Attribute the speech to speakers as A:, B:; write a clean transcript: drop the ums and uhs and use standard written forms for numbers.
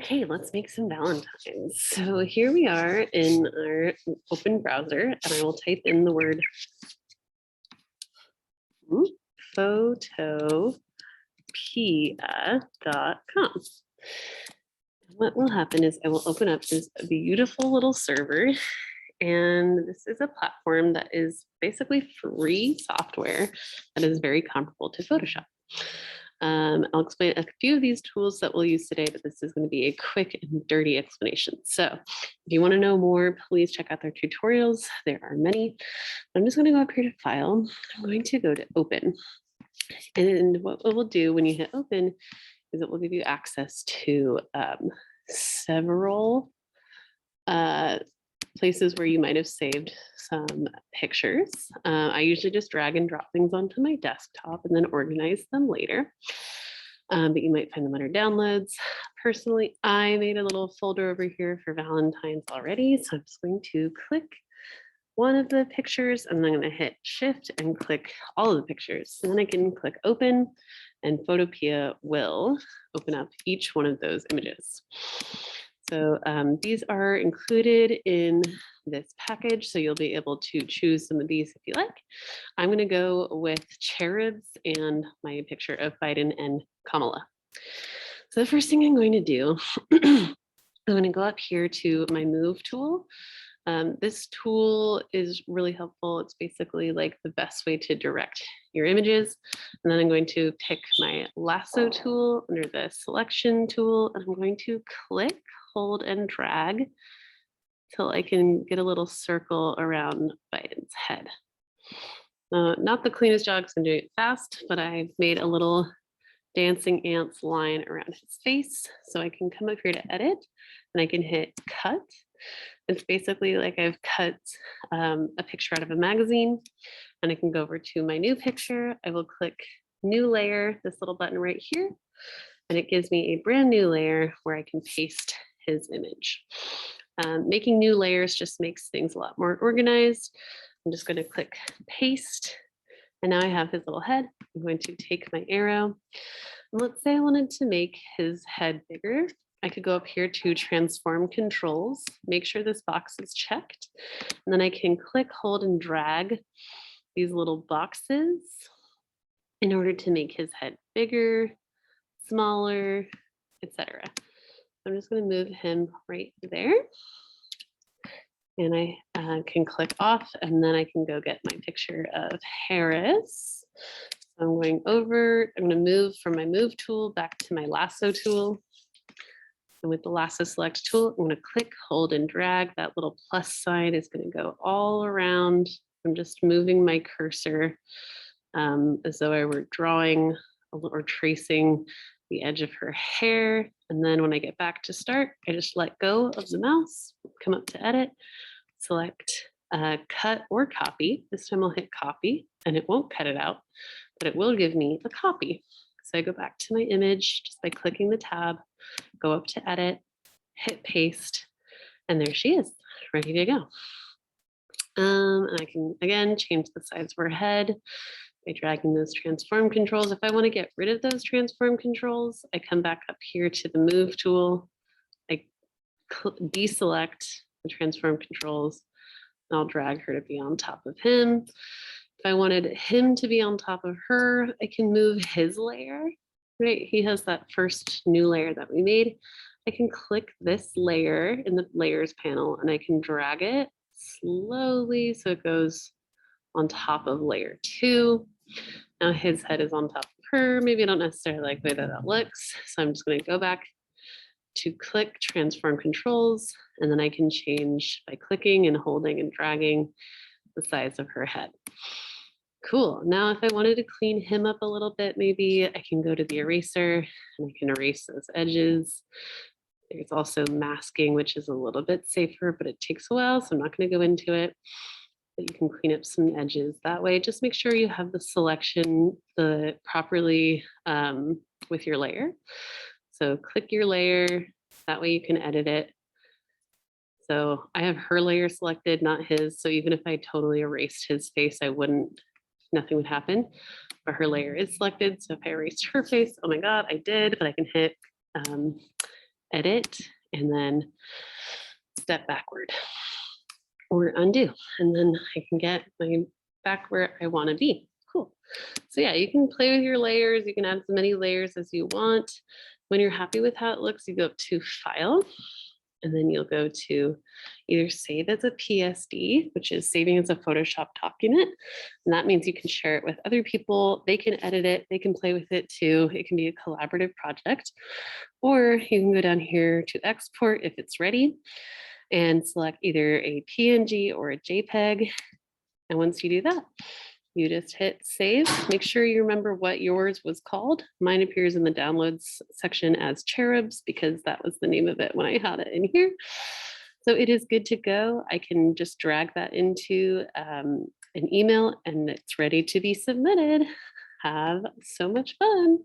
A: Okay, let's make some valentines. So here we are in our open browser, and I will type in the word photopia.com. What will happen is I will open up this beautiful little server, and this is a platform that is basically free software that is very comparable to Photoshop. I'll explain a few of these tools that we'll use today, but this is going to be a quick and dirty explanation. So if you want to know more, please check out their tutorials. There are many. I'm just going to go up here to File. I'm going to go to Open. And what it will do when you hit Open is it will give you access to several places where you might have saved some pictures. I usually just drag and drop things onto my desktop and then organize them later. But you might find them under downloads. Personally, I made a little folder over here for Valentine's already. So I'm just going to click one of the pictures and then I'm going to hit Shift and click all of the pictures. And then I can click Open and Photopia will open up each one of those images. So these are included in this package, so you'll be able to choose some of these if you like. I'm going to go with cherubs and my picture of Biden and Kamala. So the first thing I'm going to do, I'm going to go up here to my Move tool. This tool is really helpful. It's basically like the best way to direct your images. And then I'm going to pick my lasso tool under the selection tool, and I'm going to click, hold, and drag till I can get a little circle around Biden's head. Not the cleanest job because I'm doing it fast, but I've made a little dancing ants line around his face. So I can come up here to edit and I can hit cut. It's basically like I've cut a picture out of a magazine, and I can go over to my new picture. I will click new layer, this little button right here, and it gives me a brand new layer where I can paste his image. Making new layers just makes things a lot more organized. I'm just going to click paste, and now I have his little head. I'm going to take my arrow, and let's say I wanted to make his head bigger. I could go up here to transform controls, make sure this box is checked, and then I can click, hold, and drag these little boxes in order to make his head bigger, smaller, etc. I'm just going to move him right there. And I can click off, and then I can go get my picture of Harris. So I'm going over, I'm going to move from my Move tool back to my Lasso tool. And with the Lasso Select tool, I'm going to click, hold, and drag. That little plus sign is going to go all around. I'm just moving my cursor as though I were drawing or tracing the edge of her hair. And then when I get back to start, I just let go of the mouse, come up to edit, select cut or copy. This time I'll hit copy, and it won't cut it out, but it will give me a copy. So I go back to my image just by clicking the tab, go up to edit, hit paste, and there she is, ready to go. And I can, again, change the size of her head by dragging those transform controls. If I want to get rid of those transform controls, I come back up here to the Move tool. I deselect the transform controls. And I'll drag her to be on top of him. If I wanted him to be on top of her, I can move his layer, right? He has that first new layer that we made. I can click this layer in the layers panel, and I can drag it slowly so it goes on top of layer 2. Now his head is on top of her. Maybe I don't necessarily like the way that that looks. So I'm just going to go back to click transform controls, and then I can change by clicking and holding and dragging the size of her head. Cool. Now if I wanted to clean him up a little bit, maybe I can go to the eraser and I can erase those edges. There's also masking, which is a little bit safer, but it takes a while, so I'm not going to go into it. But you can clean up some edges that way. Just make sure you have the selection properly with your layer. So click your layer, that way you can edit it. So I have her layer selected, not his. So even if I totally erased his face, nothing would happen. But her layer is selected. So if I erased her face, oh my God, I did, but I can hit edit, and then step backward or undo. And then I can get my back where I want to be. Cool. So yeah, you can play with your layers. You can add as many layers as you want. When you're happy with how it looks, you go up to File, and then you'll go to either save as a PSD, which is saving as a Photoshop document. And that means you can share it with other people. They can edit it. They can play with it too. It can be a collaborative project. Or you can go down here to export if it's ready and select either a PNG or a JPEG. And once you do that, you just hit save. Make sure you remember what yours was called. Mine appears in the downloads section as Cherubs because that was the name of it when I had it in here. So it is good to go. I can just drag that into an email and it's ready to be submitted. Have so much fun.